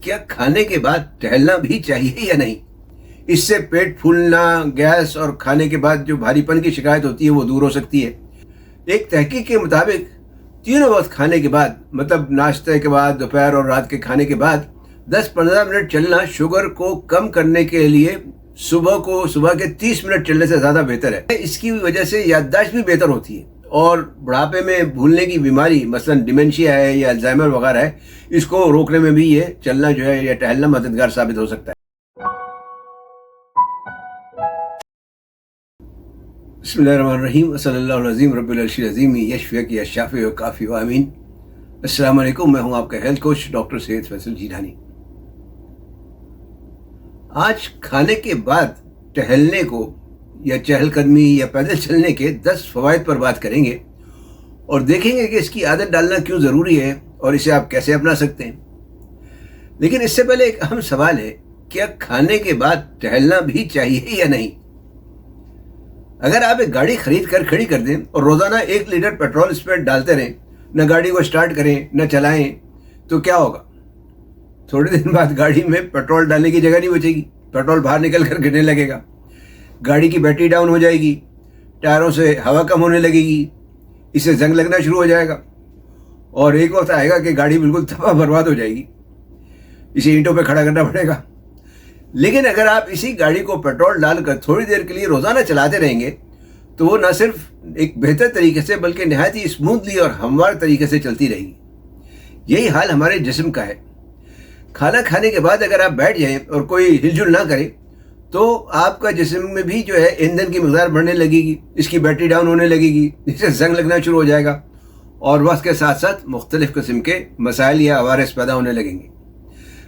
क्या खाने के बाद टहलना भी चाहिए या नहीं? इससे पेट फूलना, गैस और खाने के बाद जो भारीपन की शिकायत होती है वो दूर हो सकती है। एक तहकीक के मुताबिक तीनों वक्त खाने के बाद, मतलब नाश्ते के बाद, दोपहर और रात के खाने के बाद 10-15 मिनट चलना शुगर को कम करने के लिए सुबह के 30 मिनट चलने से ज़्यादा बेहतर है। इसकी वजह से याददाश्त भी बेहतर होती है और बुढ़ापे में भूलने की बीमारी, मसलन डिमेंशिया है या अल्जाइमर वगैरह है, इसको रोकने में भी ये चलना जो है या टहलना मददगार साबित हो सकता है। बिस्मिल्लाहिर्रहमानिर्रहीम, सल्लल्लाहु अलैहि वसल्लम, रब्बिल अर्शिल अज़ीम, यशफ़ियक या शाफ़ी व काफ़ी व आमीन। अस्सलामु अलैकुम, मैं हूँ आपका health coach doctor Syed Faisal Jilani. आज खाने के बाद टहलने को या चहलकदमी या पैदल चलने के 10 फ़वाइद पर बात करेंगे और देखेंगे कि इसकी आदत डालना क्यों ज़रूरी है और इसे आप कैसे अपना सकते हैं। लेकिन इससे पहले एक अहम सवाल है, क्या खाने के बाद टहलना भी चाहिए या नहीं? अगर आप एक गाड़ी खरीद कर खड़ी कर दें और रोज़ाना 1 लीटर पेट्रोल इस पर डालते रहें, न गाड़ी को स्टार्ट करें न चलाएं, तो क्या होगा? थोड़े दिन बाद गाड़ी में पेट्रोल डालने की जगह नहीं बचेगी, पेट्रोल बाहर निकल कर गिरने लगेगा, गाड़ी की बैटरी डाउन हो जाएगी, टायरों से हवा कम होने लगेगी, इससे जंग लगना शुरू हो जाएगा और एक वक्त आएगा कि गाड़ी बिल्कुल तबाह बर्बाद हो जाएगी, इसे ईंटों पे खड़ा करना पड़ेगा। लेकिन अगर आप इसी गाड़ी को पेट्रोल डालकर थोड़ी देर के लिए रोज़ाना चलाते रहेंगे तो वो न सिर्फ एक बेहतर तरीके से बल्कि नहायत ही स्मूथली और हमवार तरीके से चलती रहेगी। यही हाल हमारे जिस्म का है। खाना खाने के बाद अगर आप बैठ जाएं और कोई हिलजुल ना करें तो आपका जिस्म में भी जो है ईंधन की मकदार बढ़ने लगेगी, इसकी बैटरी डाउन होने लगेगी, इससे जंग लगना शुरू हो जाएगा और वक्त के साथ साथ मुख्तलिफ किस्म के मसाइल या अवारिस पैदा होने लगेंगे।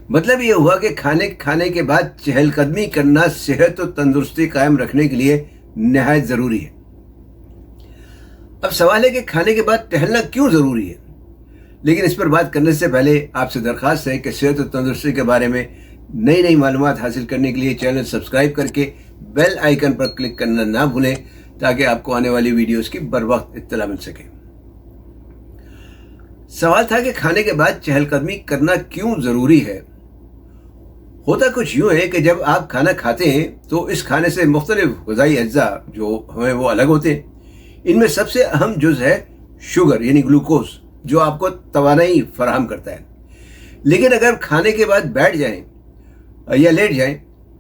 मतलब ये हुआ कि खाने के बाद चहलकदमी करना सेहत और तंदुरुस्ती कायम रखने के लिए नहायत ज़रूरी है। अब सवाल है कि खाने के बाद टहलना क्यों ज़रूरी है? लेकिन इस पर बात करने से पहले आपसे दरख्वास्त है कि सेहत और तंदुरुस्ती के बारे में नई मालूमात हासिल करने के लिए चैनल सब्सक्राइब करके बेल आइकन पर क्लिक करना ना भूलें ताकि आपको आने वाली वीडियोस की बर वक्त इत्तला मिल सके। सवाल था कि खाने के बाद चहलकदमी करना क्यों ज़रूरी है। होता कुछ यूँ है कि जब आप खाना खाते हैं तो इस खाने से मुख्तलिफ ग़िज़ाई अज्जा जो हमें वो अलग होते हैं। इनमें सबसे अहम जुज़ है शुगर यानी ग्लूकोज, जो आपको तवानाई फराहम करता है। लेकिन अगर खाने के बाद बैठ जाएं या लेट जाएं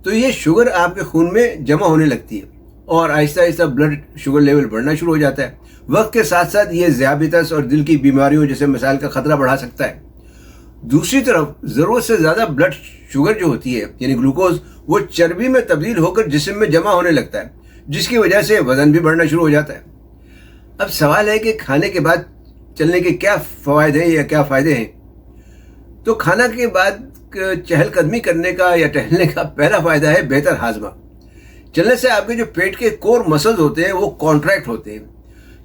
तो ये शुगर आपके खून में जमा होने लगती है और Aahista Aahista blood sugar level बढ़ना शुरू हो जाता है। वक्त के साथ साथ ये ज़ियाबितस और दिल की बीमारियों जैसे मसाइल का ख़तरा बढ़ा सकता है। दूसरी तरफ ज़रूरत से ज़्यादा ब्लड शुगर जो होती है यानी ग्लूकोज, वो चर्बी में तब्दील होकर जिस्म में जमा होने लगता है, जिसकी वजह से वज़न भी बढ़ना शुरू हो जाता है। अब सवाल है कि खाने के बाद चलने के क्या फ़वाइद हैं या क्या फ़ायदे हैं? तो खाना के बाद चहलकदमी करने का या टहलने का पहला फ़ायदा है बेहतर हाजमा। चलने से आपके जो पेट के कोर मसल्स होते हैं वो कॉन्ट्रैक्ट होते हैं।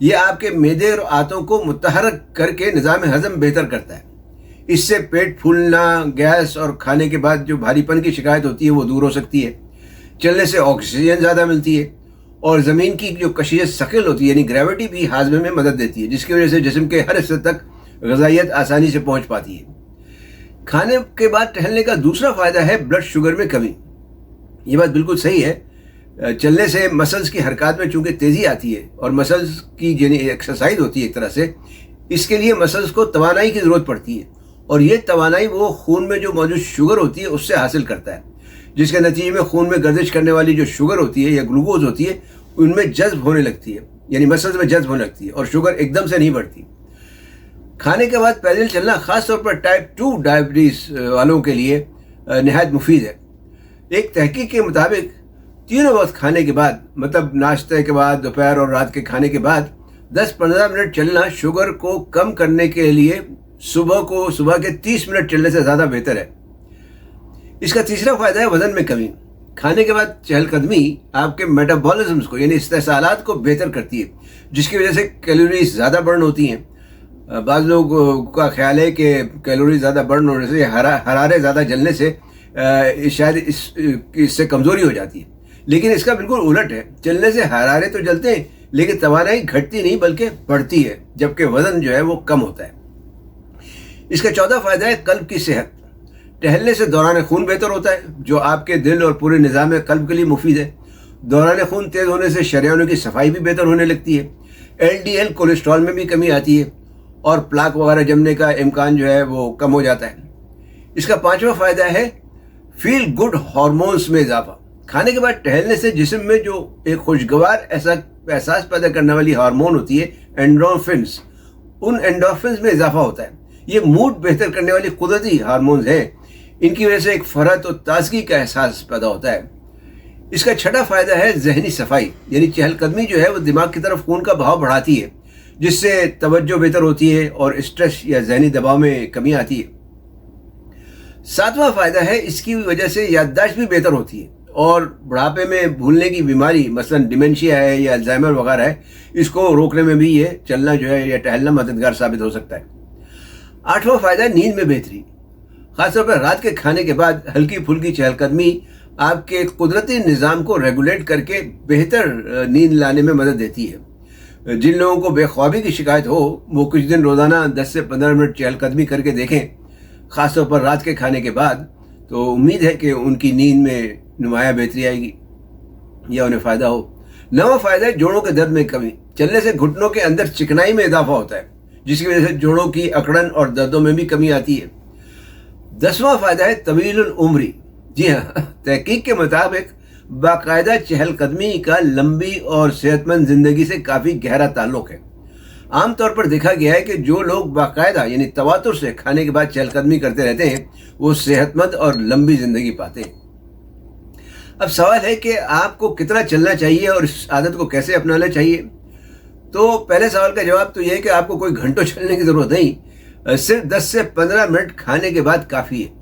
ये आपके मैदे और आंतों को मुतहरक करके निज़ाम हज़म बेहतर करता है। इससे पेट फूलना, गैस और खाने के बाद जो भारीपन की शिकायत होती है वो दूर हो सकती है। चलने से ऑक्सीजन ज़्यादा मिलती है और ज़मीन की जो कशिश सकिल होती है यानी ग्रेविटी भी हाजमे में मदद देती है, जिसकी वजह से जिस्म के हर हिस्से तक ग़िज़ाइयत आसानी से पहुंच पाती है। खाने के बाद टहलने का दूसरा फ़ायदा है ब्लड शुगर में कमी। ये बात बिल्कुल सही है। चलने से मसल्स की हरकत में चूँकि तेज़ी आती है और मसल्स की यानी एक्सरसाइज होती है एक तरह से, इसके लिए मसल्स को तवानाई की ज़रूरत पड़ती है और ये तवानाई वो खून में जो मौजूद शुगर होती है उससे हासिल करता है, जिसके नतीजे में खून में गर्दिश करने वाली जो शुगर होती है या ग्लूकोज होती है उनमें जज्ब होने लगती है, यानी मसल्स में जज्ब होने लगती है और शुगर एकदम से नहीं बढ़ती। खाने के बाद पैदल चलना ख़ास तौर पर टाइप 2 डायबिटीज़ वालों के लिए नहायत मुफीद है। एक तहकीक के मुताबिक तीनों वक्त खाने के बाद, मतलब नाश्ते के बाद, दोपहर और रात के खाने के बाद 10-15 मिनट चलना शुगर को कम करने के लिए सुबह के 30 मिनट चलने से ज़्यादा बेहतर है। इसका तीसरा फ़ायदा है वज़न में कमी। खाने के बाद चहलकदमी आपके मेटाबॉलिज्म को यानी इस्तेसालात को बेहतर करती है, जिसकी वजह से कैलोरीज ज़्यादा बर्न होती हैं। बाज़ लोगों का ख्याल है कि कैलोरी ज़्यादा बर्न होने से, हरारे ज़्यादा जलने से शायद इससे कमज़ोरी हो जाती है, लेकिन इसका बिल्कुल उलट है। चलने से हरारे तो जलते हैं लेकिन तवानाई घटती नहीं बल्कि बढ़ती है, जबकि वज़न जो है वो कम होता है। इसका चौथा फ़ायदा है कल्ब की सेहत। टहलने से दौरान खून बेहतर होता है, जो आपके दिल और पूरे निज़ाम क़ल्ब के लिए मुफीद है। दौरान खून तेज़ होने से शरीयानों की सफाई भी बेहतर होने लगती है। LDL कोलेस्ट्रॉल में भी कमी आती है और प्लाक वगैरह जमने का इम्कान जो है वो कम हो जाता है। इसका पांचवा फ़ायदा है फील गुड हार्मोन्स में इजाफा। खाने के बाद टहलने से जिस्म में जो एक खुशगवार ऐसा एहसास पैदा करने वाली हार्मोन होती है एंडोर्फिन्स, उन एंडोर्फिन्स में इजाफा होता है। ये मूड बेहतर करने वाली कुदरती हार्मोन्स हैं। इनकी वजह से एक फरहत और ताजगी का एहसास पैदा होता है। इसका छठा फ़ायदा है जहनी सफाई, यानी चहलकदमी जो है वो दिमाग की तरफ खून का बहाव बढ़ाती है, जिससे तवज्जो बेहतर होती है और स्ट्रेस या जहनी दबाव में कमी आती है। सातवां फ़ायदा है इसकी वजह से याददाश्त भी बेहतर होती है और बुढ़ापे में भूलने की बीमारी मसलन डिमेंशिया है या अल्जाइमर वगैरह है, इसको रोकने में भी ये चलना जो है या टहलना मददगार साबित हो सकता है। आठवां फ़ायदा है नींद में बेहतरी। ख़ासतौर पर रात के खाने के बाद हल्की फुल्की चहलकदमी आपके कुदरती निज़ाम को रेगुलेट करके बेहतर नींद लाने में मदद देती है। जिन लोगों को बेख्वाबी की शिकायत हो वो कुछ दिन रोज़ाना 10 से 15 मिनट चहलकदमी करके देखें, ख़ासतौर पर रात के खाने के बाद, तो उम्मीद है कि उनकी नींद में नुमाया बेहतरी आएगी या उन्हें फ़ायदा हो। नवा फ़ायदा है जोड़ों के दर्द में कमी। चलने से घुटनों के अंदर चिकनाई में इजाफा होता है, जिसकी वजह से जोड़ों की अकड़न और दर्दों में भी कमी आती है। 10वां फ़ायदा है तवीलुल उम्री। जी हाँ, तहकीक के मुताबिक बाकायदा चहलकदमी का लंबी और सेहतमंद ज़िंदगी से काफ़ी गहरा ताल्लुक़ है। आमतौर पर देखा गया है कि जो लोग बाकायदा यानी तवातुर से खाने के बाद चहलकदमी करते रहते हैं वो सेहतमंद और लंबी ज़िंदगी पाते हैं। अब सवाल है कि आपको कितना चलना चाहिए और इस आदत को कैसे अपनाना चाहिए। तो पहले सवाल का जवाब तो यह है कि आपको कोई घंटों चलने की ज़रूरत नहीं, सिर्फ 10 से 15 मिनट खाने के बाद काफ़ी है।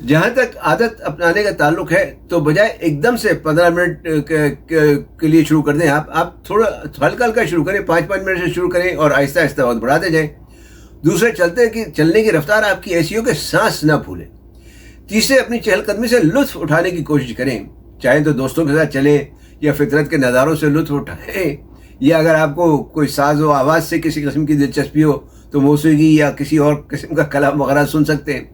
जहाँ तक आदत अपनाने का ताल्लुक है तो बजाय एकदम से 15 मिनट के लिए शुरू कर दें, आप थोड़ा हल्का हल्का शुरू करें, 5-5 मिनट से शुरू करें और आहिस्ता आहिस्ता वक्त बढ़ाते जाएं। दूसरे चलने की रफ्तार आपकी ऐसी हो कि सांस ना भूलें। तीसरे, अपनी चहलकदमी से लुत्फ उठाने की कोशिश करें, चाहे तो दोस्तों के साथ चलें या फितरत के नज़ारों से लुत्फ उठाएं, या अगर आपको कोई साज व आवाज़ से किसी किस्म की दिलचस्पी हो तो मौसीकी या किसी और किस्म का कलाम वगैरह सुन सकते हैं।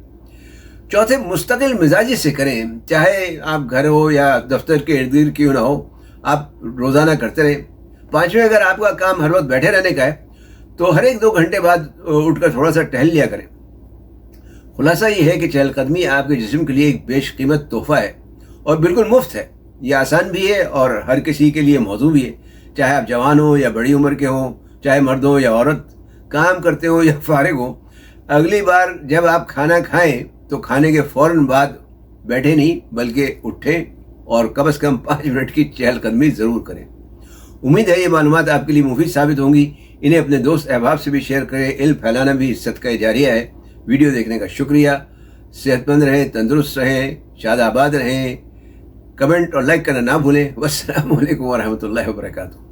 चौथे, मुस्तकिल मिजाजी से करें, चाहे आप घर हो या दफ्तर के इर्द गिर्द क्यों ना हो, आप रोज़ाना करते रहें। पाँचवें, अगर आपका काम हर वक्त बैठे रहने का है तो हर 1-2 घंटे बाद उठकर थोड़ा सा टहल लिया करें। खुलासा ये है कि चहलकदमी आपके जिस्म के लिए एक बेशकीमत तोहफा है और बिल्कुल मुफ्त है। यह आसान भी है और हर किसी के लिए मौजू भी है, चाहे आप जवान हो या बड़ी उम्र के हों, चाहे मर्द हो या औरत, काम करते हो या फारिग हो। अगली बार जब आप खाना खाएं तो खाने के फ़ौरन बाद बैठे नहीं बल्कि उठें और कम से कम 5 मिनट की चहलकदमी ज़रूर करें। उम्मीद है ये मालूमात आपके लिए मुफीद साबित होंगी। इन्हें अपने दोस्त अहबाब से भी शेयर करें। इल्म फैलाना भी सदका जारिया है। वीडियो देखने का शुक्रिया। सेहतमंद रहें, तंदुरुस्त रहें, शाद आबाद रहें। कमेंट और लाइक करना ना भूलें। वस्सलामु अलैकुम वरहमतुल्लाहि वबरकातुहू।